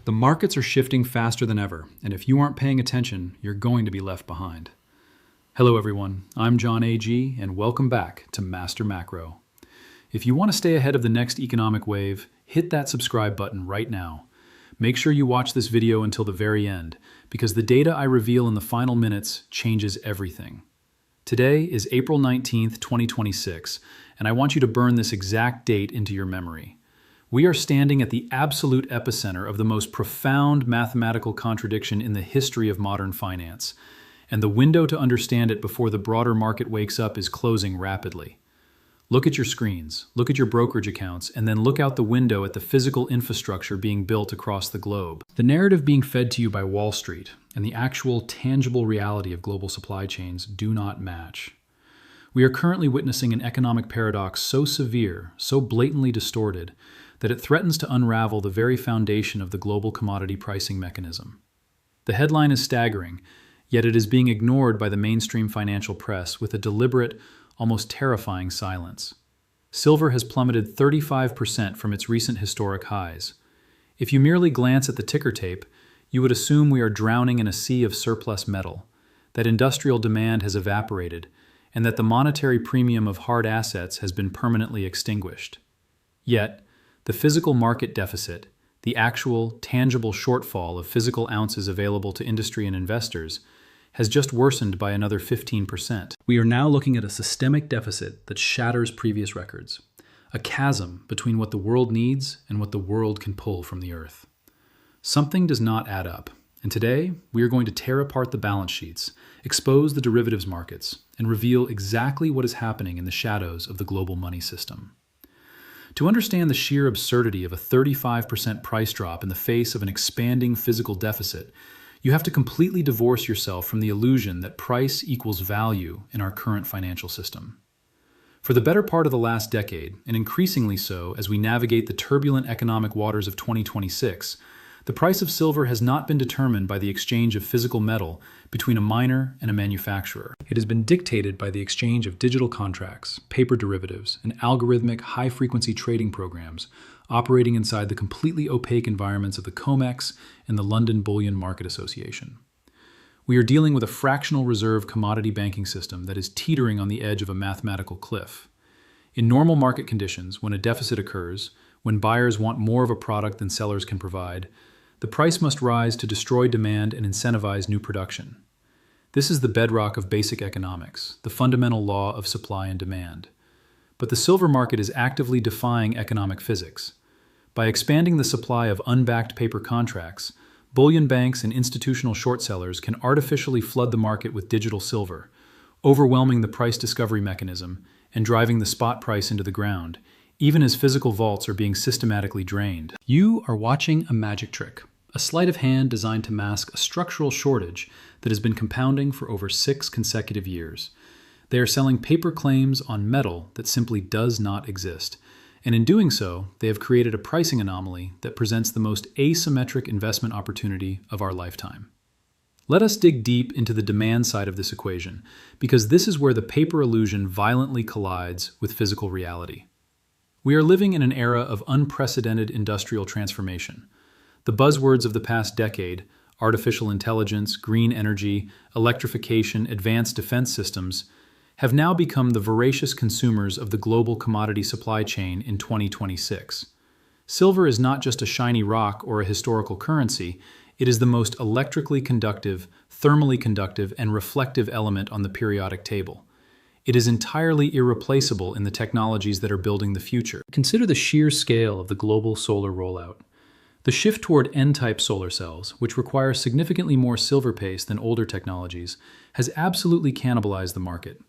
The markets are shifting faster than ever, and if you aren't paying attention, you're going to be left behind. Hello everyone, I'm John A.G., and welcome back to Master Macro. If you want to stay ahead of the next economic wave, hit that subscribe button right now. Make sure you watch this video until the very end, because the data I reveal in the final minutes changes everything. Today is April 19th, 2026, and I want you to burn this exact date into your memory. We are standing at the absolute epicenter of the most profound mathematical contradiction in the history of modern finance, and the window to understand it before the broader market wakes up is closing rapidly. Look at your screens, look at your brokerage accounts, and then look out the window at the physical infrastructure being built across the globe. The narrative being fed to you by Wall Street and the actual tangible reality of global supply chains do not match. We are currently witnessing an economic paradox so severe, so blatantly distorted, that it threatens to unravel the very foundation of the global commodity pricing mechanism. The headline is staggering, yet it is being ignored by the mainstream financial press with a deliberate, almost terrifying silence. Silver has plummeted 35% from its recent historic highs. If you merely glance at the ticker tape, you would assume we are drowning in a sea of surplus metal, that industrial demand has evaporated, and that the monetary premium of hard assets has been permanently extinguished. Yet, the physical market deficit, the actual, tangible shortfall of physical ounces available to industry and investors, has just worsened by another 15%. We are now looking at a systemic deficit that shatters previous records, a chasm between what the world needs and what the world can pull from the earth. Something does not add up, and today we are going to tear apart the balance sheets, expose the derivatives markets, and reveal exactly what is happening in the shadows of the global money system. To understand the sheer absurdity of a 35% price drop in the face of an expanding physical deficit, you have to completely divorce yourself from the illusion that price equals value in our current financial system. For the better part of the last decade, and increasingly so as we navigate the turbulent economic waters of 2026, the price of silver has not been determined by the exchange of physical metal between a miner and a manufacturer. It has been dictated by the exchange of digital contracts, paper derivatives, and algorithmic high-frequency trading programs operating inside the completely opaque environments of the COMEX and the London Bullion Market Association. We are dealing with a fractional reserve commodity banking system that is teetering on the edge of a mathematical cliff. In normal market conditions, when a deficit occurs, when buyers want more of a product than sellers can provide, the price must rise to destroy demand and incentivize new production. This is the bedrock of basic economics, the fundamental law of supply and demand. But the silver market is actively defying economic physics. By expanding the supply of unbacked paper contracts, bullion banks and institutional short sellers can artificially flood the market with digital silver, overwhelming the price discovery mechanism and driving the spot price into the ground, even as physical vaults are being systematically drained. You are watching a magic trick, a sleight of hand designed to mask a structural shortage that has been compounding for over 6 consecutive years. They are selling paper claims on metal that simply does not exist, and in doing so, they have created a pricing anomaly that presents the most asymmetric investment opportunity of our lifetime. Let us dig deep into the demand side of this equation, because this is where the paper illusion violently collides with physical reality. We are living in an era of unprecedented industrial transformation. The buzzwords of the past decade, artificial intelligence, green energy, electrification, advanced defense systems, have now become the voracious consumers of the global commodity supply chain in 2026. Silver is not just a shiny rock or a historical currency, it is the most electrically conductive, thermally conductive, and reflective element on the periodic table. It is entirely irreplaceable in the technologies that are building the future. Consider the sheer scale of the global solar rollout. The shift toward N-type solar cells, which require significantly more silver paste than older technologies, has absolutely cannibalized the market.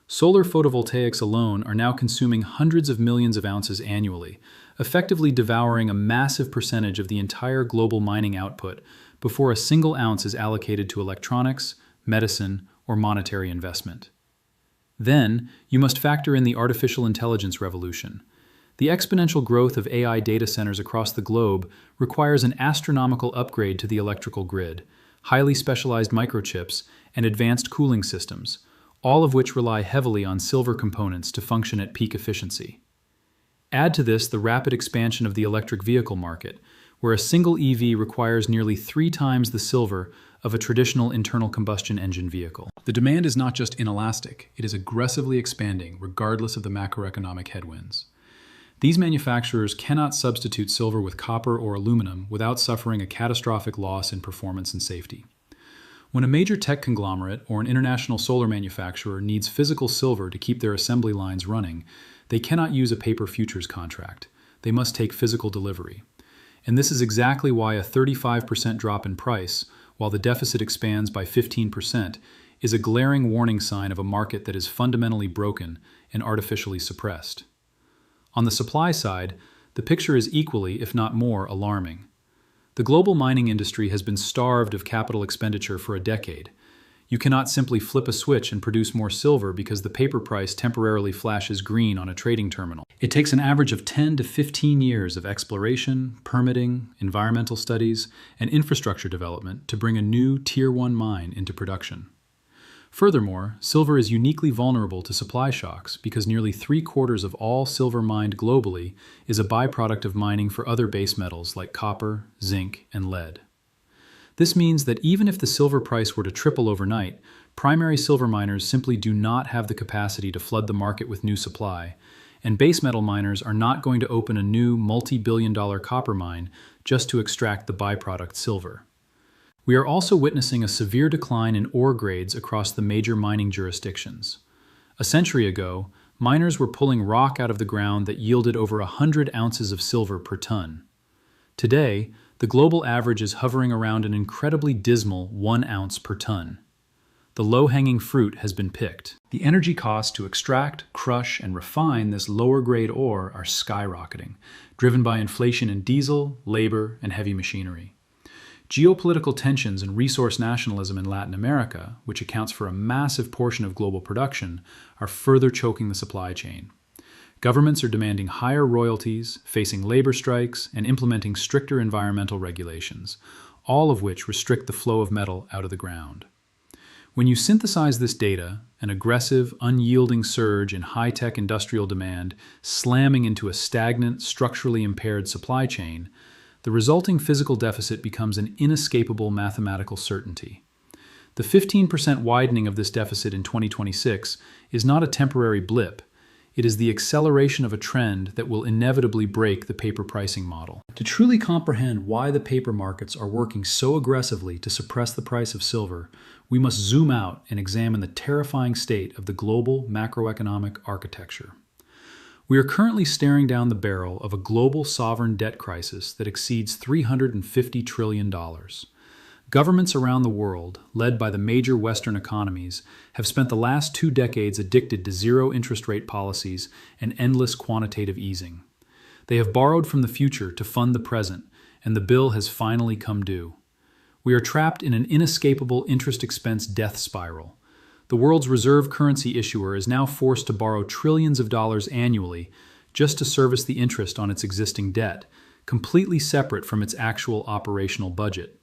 Solar photovoltaics alone are now consuming hundreds of millions of ounces annually, effectively devouring a massive percentage of the entire global mining output before a single ounce is allocated to electronics, medicine, or monetary investment. Then, you must factor in the artificial intelligence revolution. The exponential growth of AI data centers across the globe requires an astronomical upgrade to the electrical grid, highly specialized microchips, and advanced cooling systems, all of which rely heavily on silver components to function at peak efficiency. Add to this the rapid expansion of the electric vehicle market, where a single EV requires nearly 3 times the silver of a traditional internal combustion engine vehicle. The demand is not just inelastic, it is aggressively expanding regardless of the macroeconomic headwinds. These manufacturers cannot substitute silver with copper or aluminum without suffering a catastrophic loss in performance and safety. When a major tech conglomerate or an international solar manufacturer needs physical silver to keep their assembly lines running, they cannot use a paper futures contract. They must take physical delivery. And this is exactly why a 35% drop in price, while the deficit expands by 15%, is a glaring warning sign of a market that is fundamentally broken and artificially suppressed. On the supply side, the picture is equally, if not more, alarming. The global mining industry has been starved of capital expenditure for a decade. You cannot simply flip a switch and produce more silver because the paper price temporarily flashes green on a trading terminal. It takes an average of 10 to 15 years of exploration, permitting, environmental studies, and infrastructure development to bring a new Tier 1 mine into production. Furthermore, silver is uniquely vulnerable to supply shocks because nearly 3/4 of all silver mined globally is a byproduct of mining for other base metals like copper, zinc, and lead. This means that even if the silver price were to triple overnight, primary silver miners simply do not have the capacity to flood the market with new supply, and base metal miners are not going to open a new multi-billion-dollar copper mine just to extract the byproduct silver. We are also witnessing a severe decline in ore grades across the major mining jurisdictions. A century ago, miners were pulling rock out of the ground that yielded over 100 ounces of silver per ton. Today, the global average is hovering around an incredibly dismal 1 ounce per ton. The low-hanging fruit has been picked. The energy costs to extract, crush, and refine this lower-grade ore are skyrocketing, driven by inflation in diesel, labor, and heavy machinery. Geopolitical tensions and resource nationalism in Latin America, which accounts for a massive portion of global production, are further choking the supply chain. Governments are demanding higher royalties, facing labor strikes, and implementing stricter environmental regulations, all of which restrict the flow of metal out of the ground. When you synthesize this data, an aggressive, unyielding surge in high-tech industrial demand slamming into a stagnant, structurally impaired supply chain, the resulting physical deficit becomes an inescapable mathematical certainty. The 15% widening of this deficit in 2026 is not a temporary blip. It is the acceleration of a trend that will inevitably break the paper pricing model. To truly comprehend why the paper markets are working so aggressively to suppress the price of silver, we must zoom out and examine the terrifying state of the global macroeconomic architecture. We are currently staring down the barrel of a global sovereign debt crisis that exceeds $350 trillion. Governments around the world, led by the major Western economies, have spent the last 2 decades addicted to zero interest rate policies and endless quantitative easing. They have borrowed from the future to fund the present, and the bill has finally come due. We are trapped in an inescapable interest expense death spiral. The world's reserve currency issuer is now forced to borrow trillions of dollars annually just to service the interest on its existing debt, completely separate from its actual operational budget.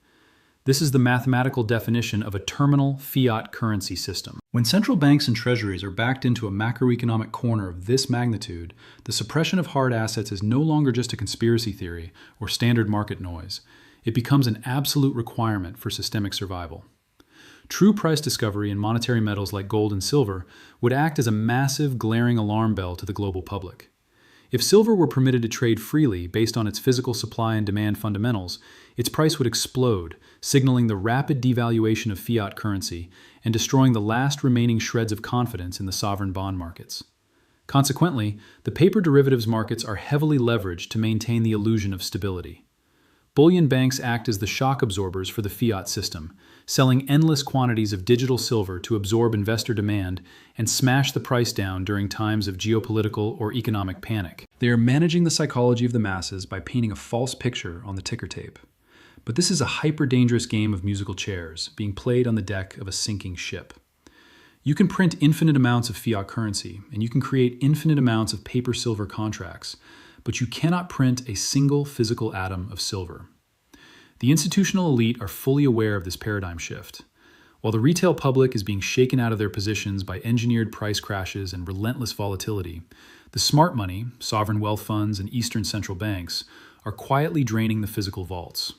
This is the mathematical definition of a terminal fiat currency system. When central banks and treasuries are backed into a macroeconomic corner of this magnitude, the suppression of hard assets is no longer just a conspiracy theory or standard market noise. It becomes an absolute requirement for systemic survival. True price discovery in monetary metals like gold and silver would act as a massive, glaring alarm bell to the global public. If silver were permitted to trade freely based on its physical supply and demand fundamentals, its price would explode, signaling the rapid devaluation of fiat currency and destroying the last remaining shreds of confidence in the sovereign bond markets. Consequently, the paper derivatives markets are heavily leveraged to maintain the illusion of stability. Bullion banks act as the shock absorbers for the fiat system, selling endless quantities of digital silver to absorb investor demand and smash the price down during times of geopolitical or economic panic. They are managing the psychology of the masses by painting a false picture on the ticker tape. But this is a hyper-dangerous game of musical chairs, being played on the deck of a sinking ship. You can print infinite amounts of fiat currency, and you can create infinite amounts of paper-silver contracts, but you cannot print a single physical atom of silver. The institutional elite are fully aware of this paradigm shift. While the retail public is being shaken out of their positions by engineered price crashes and relentless volatility, the smart money, sovereign wealth funds, and Eastern central banks are quietly draining the physical vaults.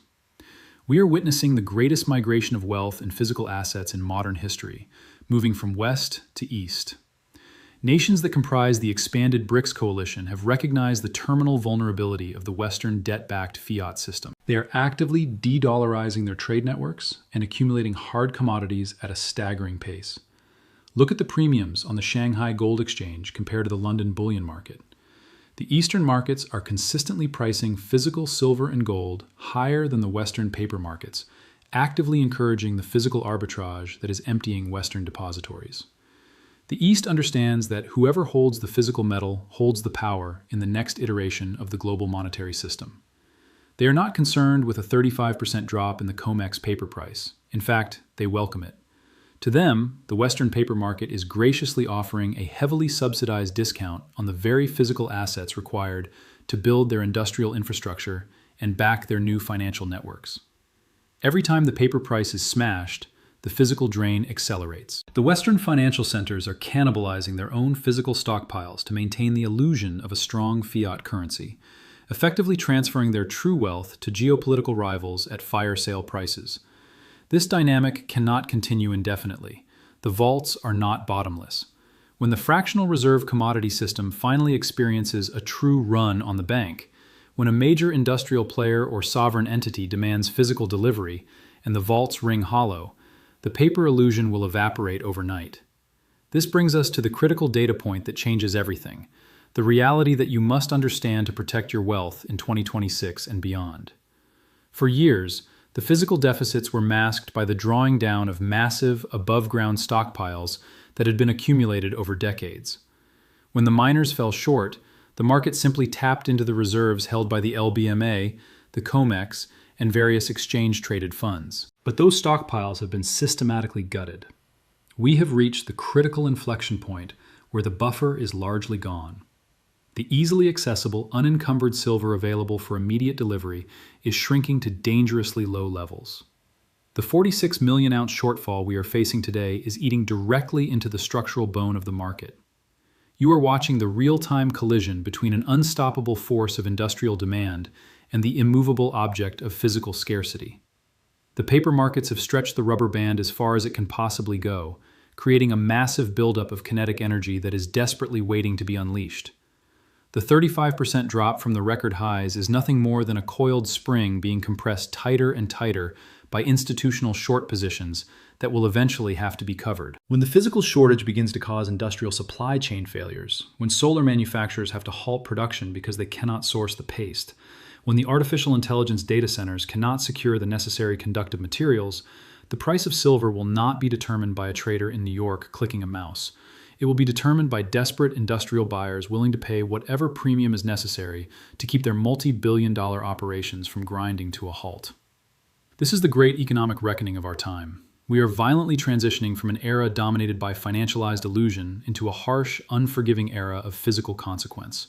We are witnessing the greatest migration of wealth and physical assets in modern history, moving from west to east. Nations that comprise the expanded BRICS coalition have recognized the terminal vulnerability of the Western debt-backed fiat system. They are actively de-dollarizing their trade networks and accumulating hard commodities at a staggering pace. Look at the premiums on the Shanghai Gold Exchange compared to the London bullion market. The Eastern markets are consistently pricing physical silver and gold higher than the Western paper markets, actively encouraging the physical arbitrage that is emptying Western depositories. The East understands that whoever holds the physical metal holds the power in the next iteration of the global monetary system. They are not concerned with a 35% drop in the COMEX paper price. In fact, they welcome it. To them, the Western paper market is graciously offering a heavily subsidized discount on the very physical assets required to build their industrial infrastructure and back their new financial networks. Every time the paper price is smashed, the physical drain accelerates. The Western financial centers are cannibalizing their own physical stockpiles to maintain the illusion of a strong fiat currency, effectively transferring their true wealth to geopolitical rivals at fire sale prices. This dynamic cannot continue indefinitely. The vaults are not bottomless. When the fractional reserve commodity system finally experiences a true run on the bank, when a major industrial player or sovereign entity demands physical delivery and the vaults ring hollow, the paper illusion will evaporate overnight. This brings us to the critical data point that changes everything, the reality that you must understand to protect your wealth in 2026 and beyond. For years, the physical deficits were masked by the drawing down of massive, above-ground stockpiles that had been accumulated over decades. When the miners fell short, the market simply tapped into the reserves held by the LBMA, the COMEX, and various exchange-traded funds. But those stockpiles have been systematically gutted. We have reached the critical inflection point where the buffer is largely gone. The easily accessible, unencumbered silver available for immediate delivery is shrinking to dangerously low levels. The 46 million ounce shortfall we are facing today is eating directly into the structural bone of the market. You are watching the real-time collision between an unstoppable force of industrial demand and the immovable object of physical scarcity. The paper markets have stretched the rubber band as far as it can possibly go, creating a massive buildup of kinetic energy that is desperately waiting to be unleashed. The 35% drop from the record highs is nothing more than a coiled spring being compressed tighter and tighter by institutional short positions that will eventually have to be covered. When the physical shortage begins to cause industrial supply chain failures, when solar manufacturers have to halt production because they cannot source the paste, when the artificial intelligence data centers cannot secure the necessary conductive materials, the price of silver will not be determined by a trader in New York clicking a mouse. It will be determined by desperate industrial buyers willing to pay whatever premium is necessary to keep their multi-billion-dollar operations from grinding to a halt. This is the great economic reckoning of our time. We are violently transitioning from an era dominated by financialized illusion into a harsh, unforgiving era of physical consequence.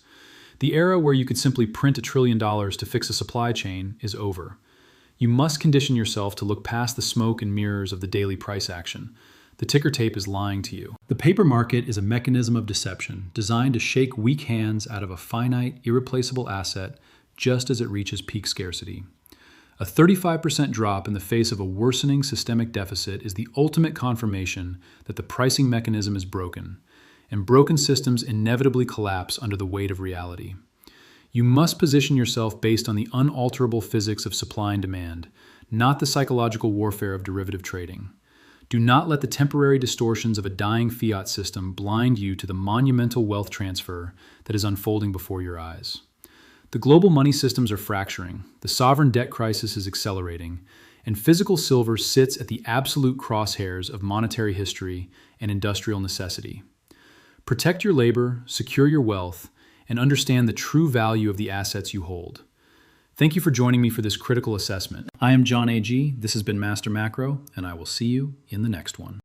The era where you could simply print $1 trillion to fix a supply chain is over. You must condition yourself to look past the smoke and mirrors of the daily price action. The ticker tape is lying to you. The paper market is a mechanism of deception designed to shake weak hands out of a finite, irreplaceable asset just as it reaches peak scarcity. A 35% drop in the face of a worsening systemic deficit is the ultimate confirmation that the pricing mechanism is broken, and broken systems inevitably collapse under the weight of reality. You must position yourself based on the unalterable physics of supply and demand, not the psychological warfare of derivative trading. Do not let the temporary distortions of a dying fiat system blind you to the monumental wealth transfer that is unfolding before your eyes. The global money systems are fracturing, the sovereign debt crisis is accelerating, and physical silver sits at the absolute crosshairs of monetary history and industrial necessity. Protect your labor, secure your wealth, and understand the true value of the assets you hold. Thank you for joining me for this critical assessment. I am John A.G., this has been Master Macro, and I will see you in the next one.